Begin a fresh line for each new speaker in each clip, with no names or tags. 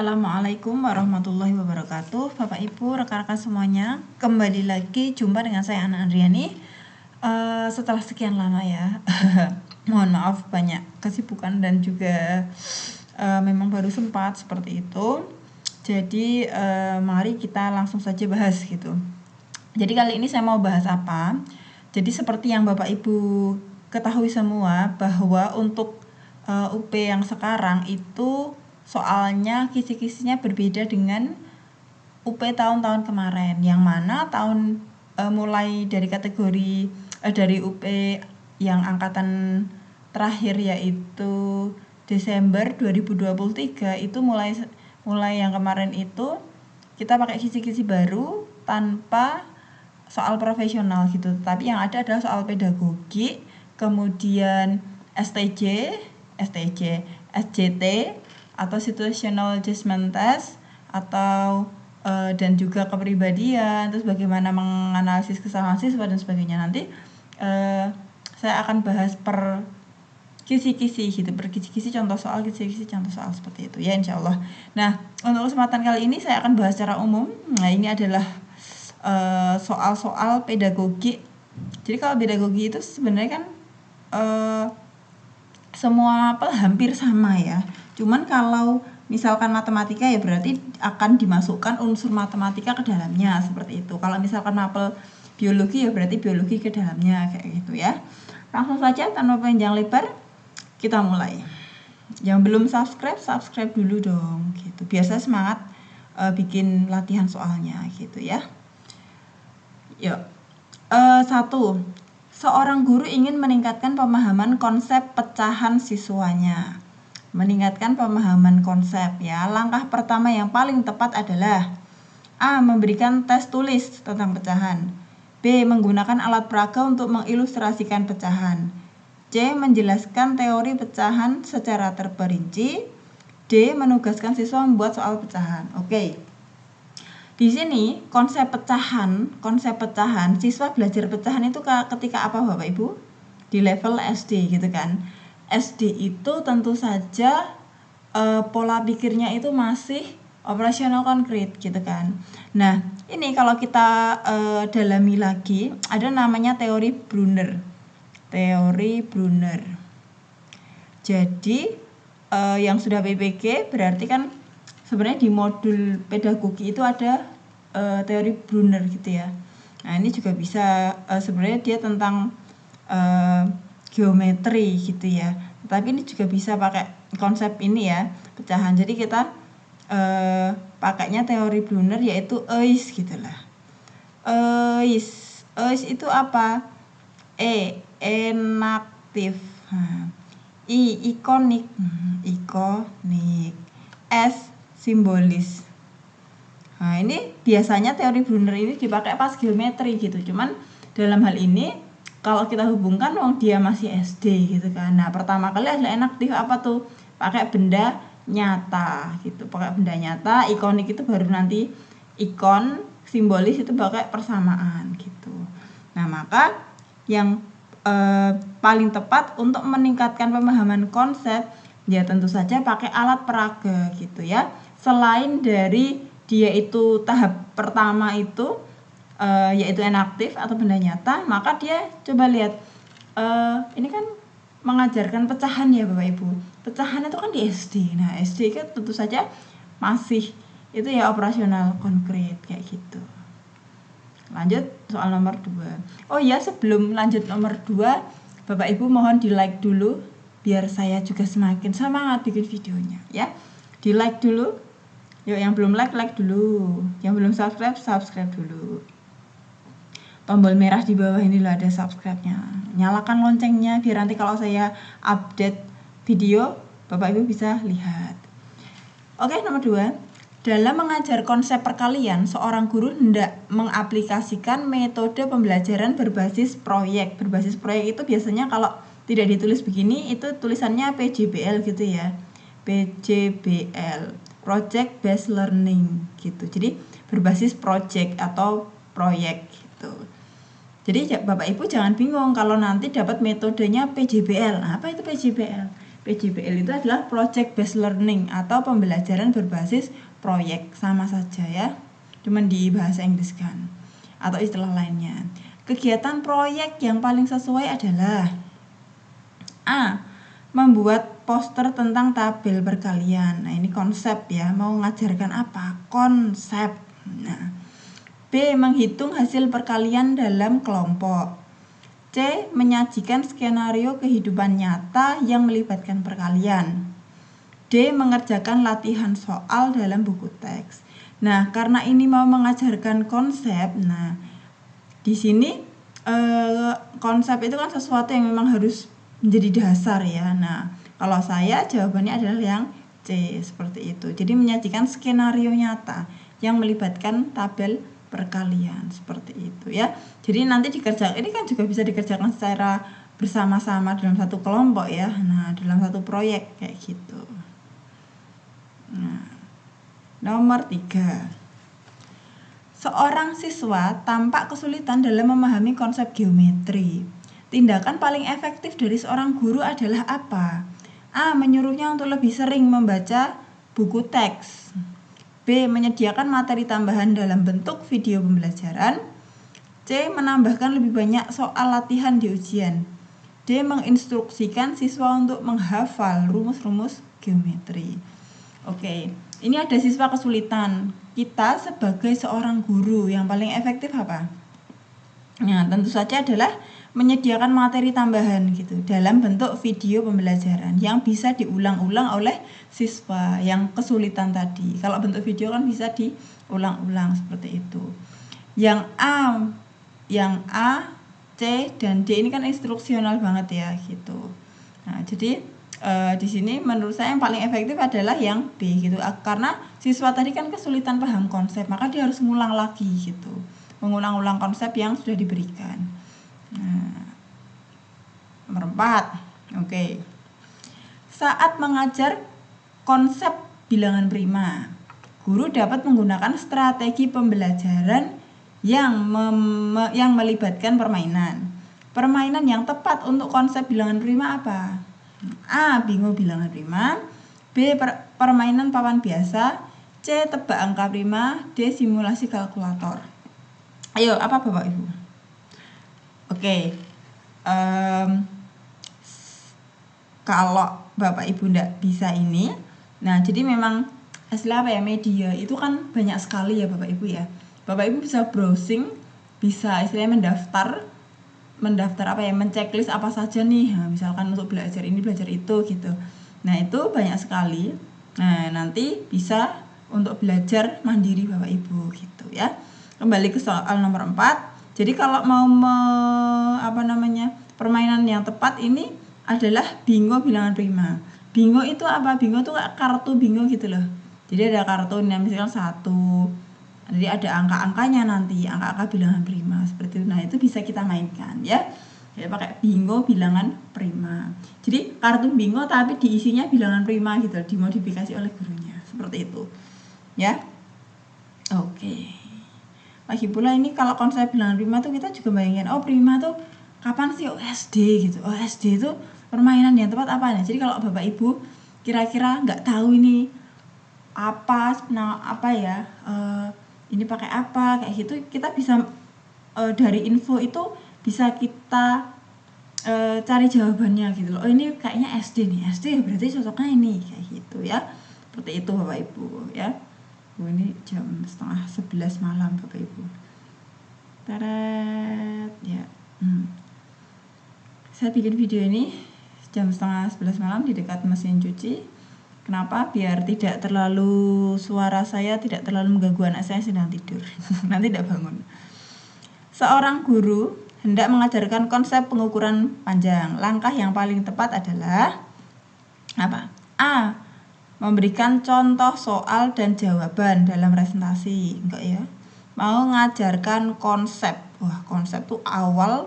Assalamualaikum warahmatullahi wabarakatuh. Bapak Ibu, rekan-rekan semuanya, kembali lagi jumpa dengan saya Ana Andriani. Setelah sekian lama ya, mohon maaf banyak kesibukan dan juga memang baru sempat seperti itu. Jadi mari kita langsung saja bahas gitu. Jadi kali ini saya mau bahas apa? Jadi seperti yang Bapak Ibu ketahui semua bahwa untuk UP yang sekarang itu soalnya kisi-kisinya berbeda dengan UP tahun-tahun kemarin, yang mana tahun mulai dari kategori dari UP yang angkatan terakhir yaitu Desember 2023 itu mulai yang kemarin itu kita pakai kisi-kisi baru tanpa soal profesional gitu, tapi yang ada adalah soal pedagogi, kemudian SJT atau situational adjustment test atau dan juga kepribadian, terus bagaimana menganalisis kesalahan siswa dan sebagainya. Nanti saya akan bahas per kisi-kisi gitu, per kisi-kisi contoh soal, kisi-kisi contoh soal seperti itu ya insyaallah. Nah, untuk kesempatan kali ini saya akan bahas secara umum. Nah, ini adalah soal-soal pedagogi. Jadi kalau pedagogi itu sebenarnya kan semua hampir sama ya. Cuman kalau misalkan matematika ya berarti akan dimasukkan unsur matematika ke dalamnya seperti itu. Kalau misalkan mapel biologi ya berarti biologi ke dalamnya kayak gitu ya. Langsung saja tanpa panjang lebar kita mulai. Yang belum subscribe dulu dong gitu. Biasa semangat bikin latihan soalnya gitu ya. Yuk. 1. Seorang guru ingin meningkatkan pemahaman konsep pecahan siswanya. Meningkatkan pemahaman konsep ya. Langkah pertama yang paling tepat adalah A. Memberikan tes tulis tentang pecahan. B. Menggunakan alat peraga untuk mengilustrasikan pecahan. C. Menjelaskan teori pecahan secara terperinci. D. Menugaskan siswa membuat soal pecahan. Oke. Di sini konsep pecahan, siswa belajar pecahan itu ketika apa Bapak Ibu? Di level SD gitu kan. SD itu tentu saja pola pikirnya itu masih operasional konkret gitu kan. Nah, ini kalau kita dalami lagi, ada namanya teori Brunner. Jadi yang sudah PPG berarti kan sebenarnya di modul pedagogi itu ada teori Brunner gitu ya. Nah, ini juga bisa sebenarnya dia tentang geometri gitu ya. Tapi ini juga bisa pakai konsep ini ya, pecahan. Jadi kita pakainya teori Brunner yaitu EIS gitulah. EIS itu apa? E. Enaktif. I. Ikonik. S. Simbolis. Nah, ini biasanya teori Brunner ini dipakai pas geometri gitu. Cuman dalam hal ini kalau kita hubungkan dia masih SD gitu kan. Nah, pertama kali adalah enaktif apa tuh? Pakai benda nyata gitu. Pakai benda nyata, ikonik itu baru nanti ikon, simbolis itu pakai persamaan gitu. Nah, maka yang paling tepat untuk meningkatkan pemahaman konsep ya tentu saja pakai alat peraga gitu ya. Selain dari dia itu tahap pertama itu yaitu enaktif atau benda nyata, maka dia coba lihat ini kan mengajarkan pecahan ya Bapak Ibu. Pecahan itu kan di SD. Nah, SD kan tentu saja masih itu ya operasional konkret kayak gitu. Lanjut soal nomor 2. Oh iya, sebelum lanjut nomor 2, Bapak Ibu mohon di-like dulu biar saya juga semakin semangat bikin videonya ya. Di-like dulu. Yuk, yang belum like dulu. Yang belum subscribe dulu. Tombol merah di bawah ini loh ada subscribe-nya. Nyalakan loncengnya biar nanti kalau saya update video Bapak Ibu bisa lihat. Oke, nomor 2. Dalam mengajar konsep perkalian, seorang guru hendak mengaplikasikan metode pembelajaran berbasis proyek. Berbasis proyek itu biasanya kalau tidak ditulis begini itu tulisannya PJBL gitu ya. PJBL, Project Based Learning gitu. Jadi berbasis project atau proyek gitu. Jadi Bapak Ibu jangan bingung kalau nanti dapat metodenya PJBL. Apa itu PJBL? PJBL itu adalah project based learning atau pembelajaran berbasis proyek, sama saja ya, cuman di bahasa Inggris kan, atau istilah lainnya. Kegiatan proyek yang paling sesuai adalah A. Membuat poster tentang tabel perkalian. Nah, ini konsep ya, mau ngajarkan apa? Konsep. Nah, B. Menghitung hasil perkalian dalam kelompok. C. Menyajikan skenario kehidupan nyata yang melibatkan perkalian. D. Mengerjakan latihan soal dalam buku teks. Nah, karena ini mau mengajarkan konsep, nah di sini konsep itu kan sesuatu yang memang harus menjadi dasar ya. Nah, kalau saya jawabannya adalah yang C, seperti itu. Jadi menyajikan skenario nyata yang melibatkan tabel perkalian, seperti itu ya. Jadi nanti dikerjakan, ini kan juga bisa dikerjakan secara bersama-sama dalam satu kelompok ya. Nah, dalam satu proyek kayak gitu. Nah, nomor 3. Seorang siswa tampak kesulitan dalam memahami konsep geometri. Tindakan paling efektif dari seorang guru adalah apa? A. Menyuruhnya untuk lebih sering membaca buku teks. B. Menyediakan materi tambahan dalam bentuk video pembelajaran. C. Menambahkan lebih banyak soal latihan di ujian. D. Menginstruksikan siswa untuk menghafal rumus-rumus geometri. Oke, ini ada siswa kesulitan. Kita sebagai seorang guru yang paling efektif apa? Nah, tentu saja adalah menyediakan materi tambahan gitu dalam bentuk video pembelajaran yang bisa diulang-ulang oleh siswa yang kesulitan tadi. Kalau bentuk video kan bisa diulang-ulang seperti itu. Yang A, C dan D ini kan instruksional banget ya gitu. Nah, jadi di sini menurut saya yang paling efektif adalah yang B gitu, karena siswa tadi kan kesulitan paham konsep, maka dia harus mengulang lagi gitu, mengulang-ulang konsep yang sudah diberikan. Nah, nomor 4. Oke. Saat mengajar konsep bilangan prima, guru dapat menggunakan strategi pembelajaran yang melibatkan permainan. Permainan yang tepat untuk konsep bilangan prima apa? A. Bingo bilangan prima. B. Permainan papan biasa. C. Tebak angka prima. D. Simulasi kalkulator. Ayo, apa Bapak Ibu? Oke. Kalau Bapak Ibu enggak bisa ini, nah jadi memang hasil apa ya, media itu kan banyak sekali ya Bapak Ibu ya. Bapak Ibu bisa browsing, bisa istilahnya mendaftar apa ya, menceklis apa saja nih, nah, misalkan untuk belajar ini belajar itu gitu. Nah itu banyak sekali. Nah nanti bisa untuk belajar mandiri Bapak Ibu gitu ya. Kembali ke soal nomor 4. Jadi kalau mau permainan yang tepat ini adalah bingo bilangan prima. Bingo itu apa? Bingo itu kayak kartu bingo gitu loh. Jadi ada kartunya misalkan 1. Jadi ada angka-angkanya nanti, angka-angka bilangan prima seperti itu. Nah, itu bisa kita mainkan ya. Jadi pakai bingo bilangan prima. Jadi kartu bingo tapi diisinya bilangan prima gitu, dimodifikasi oleh gurunya. Seperti itu. Ya. Oke. Lagi pula ini kalau konsep bilangan prima tuh kita juga bayangin, oh prima tuh kapan sih? Oh SD gitu. Oh SD itu permainan yang tepat apa? Nah, jadi kalau Bapak Ibu kira-kira nggak tahu ini apa ya, ini pakai apa kayak gitu, kita bisa dari info itu bisa kita cari jawabannya gitu loh. Oh ini kayaknya SD nih, SD ya berarti cocoknya ini kayak gitu ya. Seperti itu Bapak Ibu ya. Ini jam 10:30 malam Bapak Ibu. Tarat ya. Saya bikin video ini jam 10:30 malam di dekat mesin cuci. Kenapa? Biar tidak terlalu suara saya tidak terlalu mengganggu anak saya sedang tidur. Nanti tidak bangun. Seorang guru hendak mengajarkan konsep pengukuran panjang. Langkah yang paling tepat adalah apa? A. Memberikan contoh soal dan jawaban dalam presentasi. Enggak ya? Mau ngajarkan konsep. Wah, konsep tuh awal.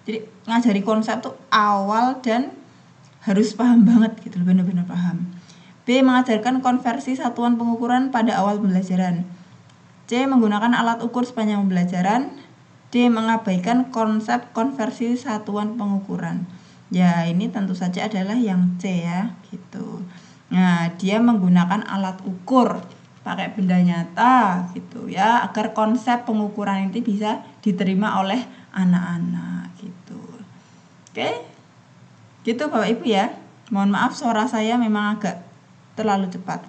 Jadi ngajari konsep tuh awal dan harus paham banget gitu, benar-benar paham. B. Mengajarkan konversi satuan pengukuran pada awal pembelajaran. C. Menggunakan alat ukur sepanjang pembelajaran. D. Mengabaikan konsep konversi satuan pengukuran. Ya, ini tentu saja adalah yang C ya, gitu. Nah, dia menggunakan alat ukur pakai benda nyata gitu ya, agar konsep pengukuran itu bisa diterima oleh anak-anak gitu. Oke, gitu Bapak Ibu ya. Mohon maaf suara saya memang agak terlalu cepat.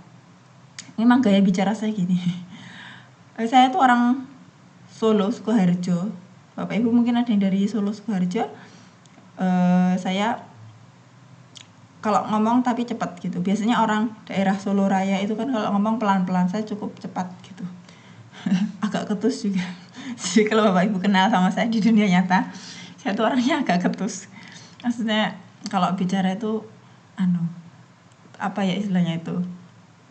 Memang gaya bicara saya gini. Saya tuh orang Solo, Sukoharjo. Bapak Ibu mungkin ada yang dari Solo, Sukoharjo. Saya kalau ngomong tapi cepat gitu. Biasanya orang daerah Solo Raya itu kan kalau ngomong pelan-pelan, saya cukup cepat gitu. Agak ketus juga. Jadi kalau Bapak Ibu kenal sama saya di dunia nyata, saya tuh orangnya agak ketus. Maksudnya kalau bicara itu apa ya istilahnya itu?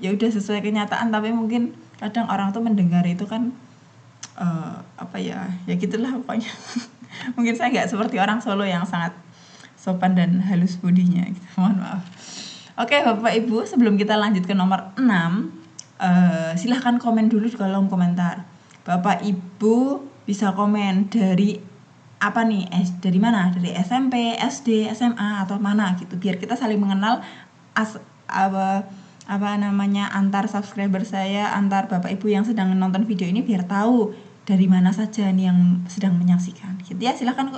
Ya udah sesuai kenyataan, tapi mungkin kadang orang tuh mendengar itu kan apa ya gitulah pokoknya. Mungkin saya nggak seperti orang Solo yang sangat sopan dan halus budinya gitu. Mohon maaf. Oke Bapak Ibu, sebelum kita lanjut ke nomor 6, silahkan komen dulu di kolom komentar. Bapak Ibu bisa komen dari apa nih, dari mana? Dari SMP, SD, SMA atau mana gitu, biar kita saling mengenal antar subscriber saya, antar Bapak Ibu yang sedang nonton video ini, biar tahu dari mana saja nih yang sedang menyaksikan gitu ya. Silahkan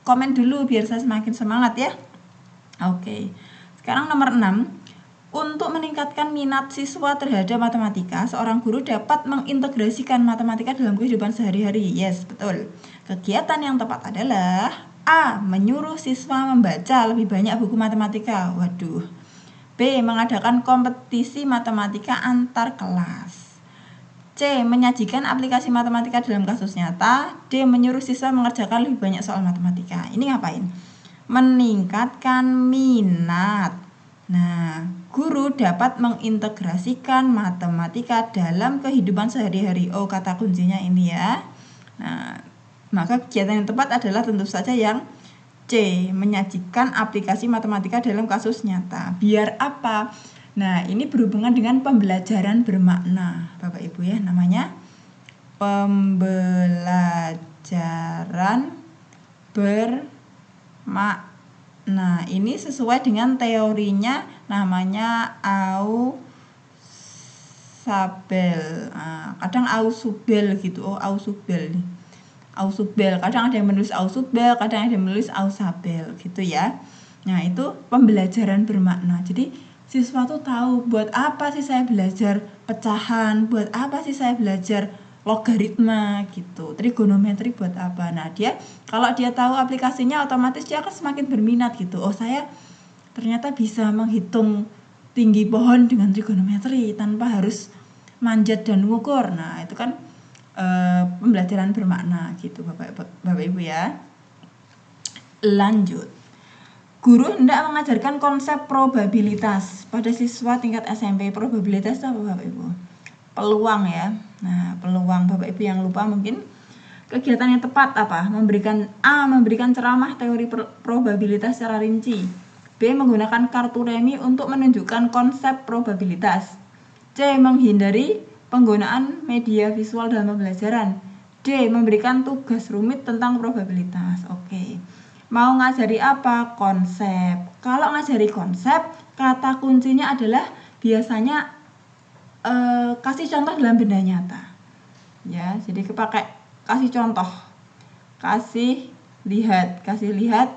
komen dulu biar saya semakin semangat ya. Oke. Sekarang nomor 6. Untuk meningkatkan minat siswa terhadap matematika, seorang guru dapat mengintegrasikan matematika dalam kehidupan sehari-hari. Yes, betul. Kegiatan yang tepat adalah A. Menyuruh siswa membaca lebih banyak buku matematika. Waduh. B. Mengadakan kompetisi matematika antar kelas. C. Menyajikan aplikasi matematika dalam kasus nyata. D. Menyuruh siswa mengerjakan lebih banyak soal matematika. Ini ngapain? Meningkatkan minat. Nah, guru dapat mengintegrasikan matematika dalam kehidupan sehari-hari. Oh, kata kuncinya ini ya. Nah, maka kegiatan yang tepat adalah tentu saja yang C. Menyajikan aplikasi matematika dalam kasus nyata. Biar apa? Nah, ini berhubungan dengan pembelajaran bermakna, Bapak Ibu ya, namanya pembelajaran bermakna. Ini sesuai dengan teorinya, namanya Ausubel. Kadang Ausubel gitu. Oh, Ausubel nih. Ausubel, kadang ada yang menulis Ausubel, kadang ada yang menulis Ausabel gitu ya. Nah, itu pembelajaran bermakna. Jadi siswa tuh tahu buat apa sih saya belajar pecahan, buat apa sih saya belajar logaritma gitu, trigonometri buat apa. Nah, kalau dia tahu aplikasinya, otomatis dia akan semakin berminat gitu. Oh, saya ternyata bisa menghitung tinggi pohon dengan trigonometri tanpa harus manjat dan mengukur. Nah, itu kan pembelajaran bermakna gitu Bapak Ibu ya. Lanjut. Guru hendak mengajarkan konsep probabilitas pada siswa tingkat SMP. Probabilitas itu apa Bapak Ibu? Peluang ya. Nah, peluang. Bapak Ibu yang lupa mungkin kegiatan yang tepat apa? Memberikan ceramah teori probabilitas secara rinci. B. Menggunakan kartu remi untuk menunjukkan konsep probabilitas. C. Menghindari penggunaan media visual dalam pembelajaran. D. Memberikan tugas rumit tentang probabilitas. Oke. Mau ngajari apa? Konsep. Kalau ngajari konsep, kata kuncinya adalah biasanya kasih contoh dalam benda nyata. Ya, jadi kepakai kasih contoh. Kasih lihat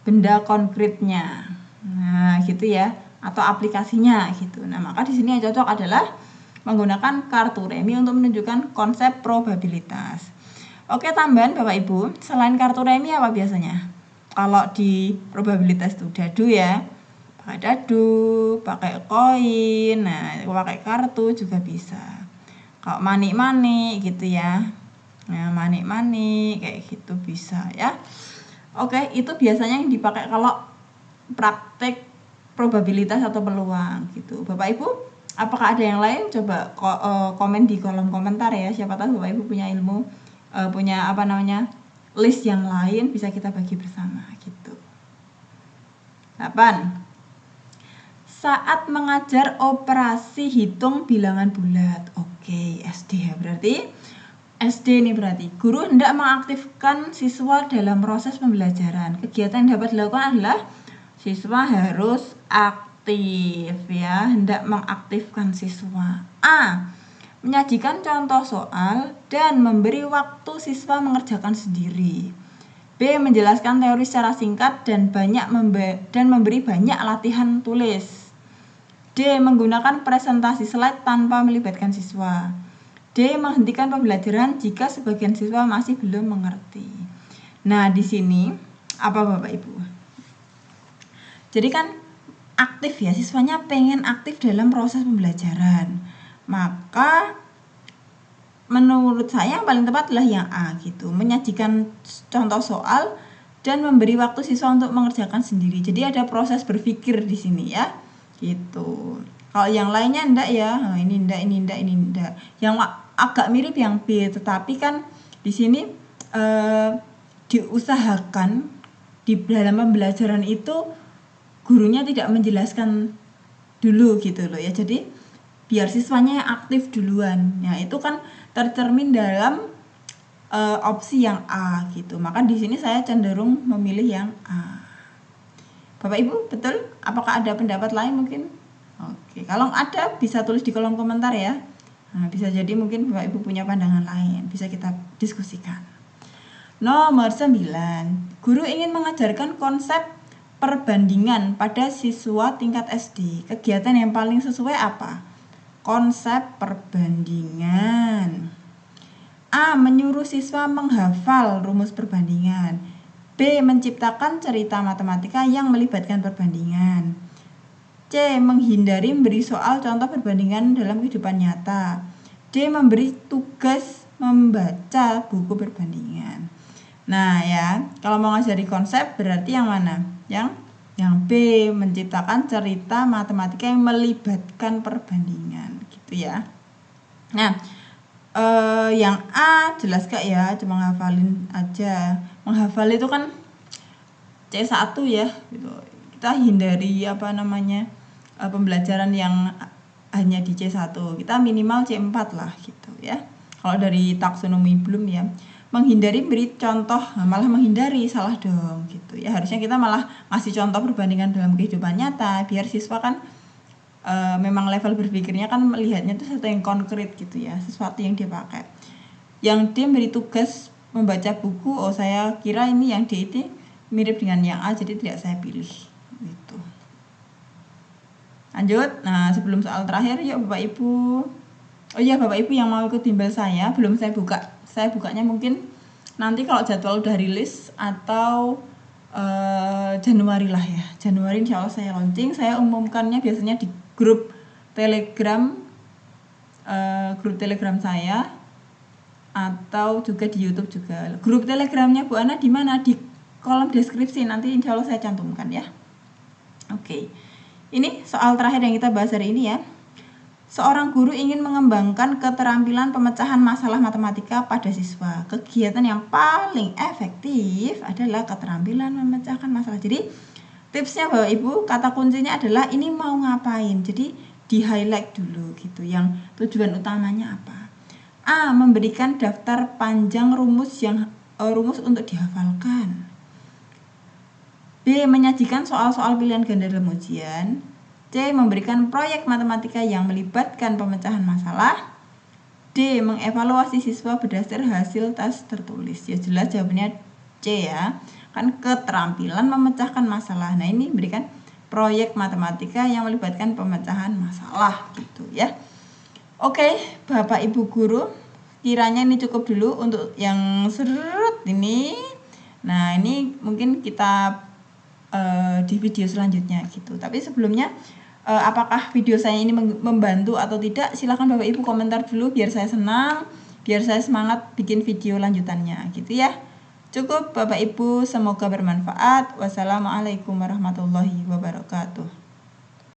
benda konkretnya. Nah, gitu ya, atau aplikasinya gitu. Nah, maka di sini yang cocok adalah menggunakan kartu remi untuk menunjukkan konsep probabilitas. Oke, tambahan Bapak Ibu, selain kartu remi apa biasanya? Kalau di probabilitas itu dadu ya, pakai dadu, pakai koin, nah pakai kartu juga bisa. Kalau manik-manik gitu ya, nah manik-manik kayak gitu bisa ya. Oke, itu biasanya yang dipakai kalau praktek probabilitas atau peluang gitu. Bapak Ibu, apakah ada yang lain? Coba komen di kolom komentar ya. Siapa tahu Bapak Ibu punya ilmu, punya list yang lain, bisa kita bagi bersama gitu. 8. Saat mengajar operasi hitung bilangan bulat. Oke, SD ya berarti. SD nih berarti. Guru hendak mengaktifkan siswa dalam proses pembelajaran. Kegiatan yang dapat dilakukan adalah siswa harus aktif ya, hendak mengaktifkan siswa. A. Menyajikan contoh soal dan memberi waktu siswa mengerjakan sendiri. B. Menjelaskan teori secara singkat dan memberi banyak latihan tulis. D. Menggunakan presentasi slide tanpa melibatkan siswa. D. Menghentikan pembelajaran jika sebagian siswa masih belum mengerti. Nah, di sini apa Bapak Ibu? Jadi kan aktif ya, siswanya pengen aktif dalam proses pembelajaran. Maka menurut saya yang paling tepat adalah yang A gitu. Menyajikan contoh soal dan memberi waktu siswa untuk mengerjakan sendiri. Jadi ada proses berpikir di sini ya. Gitu. Kalau yang lainnya enggak ya. Nah, ini enggak. Yang agak mirip yang B, tetapi kan di sini diusahakan di dalam pembelajaran itu gurunya tidak menjelaskan dulu gitu loh ya. Jadi biar siswanya aktif duluan. Ya, itu kan tercermin dalam opsi yang A gitu. Maka di sini saya cenderung memilih yang A. Bapak Ibu, betul? Apakah ada pendapat lain mungkin? Oke, kalau ada bisa tulis di kolom komentar ya. Nah, bisa jadi mungkin Bapak Ibu punya pandangan lain, bisa kita diskusikan. Nomor 9. Guru ingin mengajarkan konsep perbandingan pada siswa tingkat SD. Kegiatan yang paling sesuai apa? Konsep perbandingan. A. Menyuruh siswa menghafal rumus perbandingan. B. Menciptakan cerita matematika yang melibatkan perbandingan. C. Menghindari memberi soal contoh perbandingan dalam kehidupan nyata. D. Memberi tugas membaca buku perbandingan. Nah ya, kalau mau ngajari konsep berarti yang mana? Yang B. Menciptakan cerita matematika yang melibatkan perbandingan gitu ya. Nah, yang A jelas gak ya? Cuma ngafalin aja. Menghafal itu kan C1 ya gitu. Kita hindari pembelajaran yang hanya di C1. Kita minimal C4 lah gitu ya. Kalau dari taksonomi belum ya. Menghindari beri contoh, malah menghindari, salah dong gitu ya. Harusnya kita malah ngasih contoh perbandingan dalam kehidupan nyata biar siswa kan memang level berpikirnya kan melihatnya itu sesuatu yang konkret gitu ya, sesuatu yang dia pakai. Yang dia beri tugas membaca buku, saya kira ini yang D itu mirip dengan yang A, jadi tidak saya pilih gitu. Lanjut. Nah, sebelum soal terakhir yuk Bapak Ibu. Oh iya, Bapak Ibu yang mau ikut bimbel saya belum saya buka. Saya bukanya mungkin nanti kalau jadwal udah rilis atau Januari lah ya. Januari insya Allah saya launching. Saya umumkannya biasanya di grup Telegram saya atau juga di YouTube juga. Grup Telegramnya Bu Ana di mana? Di kolom deskripsi, nanti insya Allah saya cantumkan ya. Oke. Ini soal terakhir yang kita bahas hari ini ya. Seorang guru ingin mengembangkan keterampilan pemecahan masalah matematika pada siswa. Kegiatan yang paling efektif adalah keterampilan memecahkan masalah. Jadi tipsnya Bapak Ibu, kata kuncinya adalah ini mau ngapain. Jadi di highlight dulu gitu. Yang tujuan utamanya apa? A. Memberikan daftar panjang rumus untuk dihafalkan. B. Menyajikan soal-soal pilihan ganda dalam ujian. C. Memberikan proyek matematika yang melibatkan pemecahan masalah. D. Mengevaluasi siswa berdasar hasil tes tertulis. Ya jelas jawabannya C ya. Kan keterampilan memecahkan masalah. Nah, ini berikan proyek matematika yang melibatkan pemecahan masalah gitu ya. Oke, Bapak Ibu guru, kiranya ini cukup dulu untuk yang seret ini. Nah, ini mungkin kita di video selanjutnya gitu. Tapi sebelumnya apakah video saya ini membantu atau tidak, silahkan Bapak Ibu komentar dulu biar saya senang, biar saya semangat bikin video lanjutannya gitu ya. Cukup Bapak Ibu, semoga bermanfaat. Wassalamualaikum warahmatullahi wabarakatuh.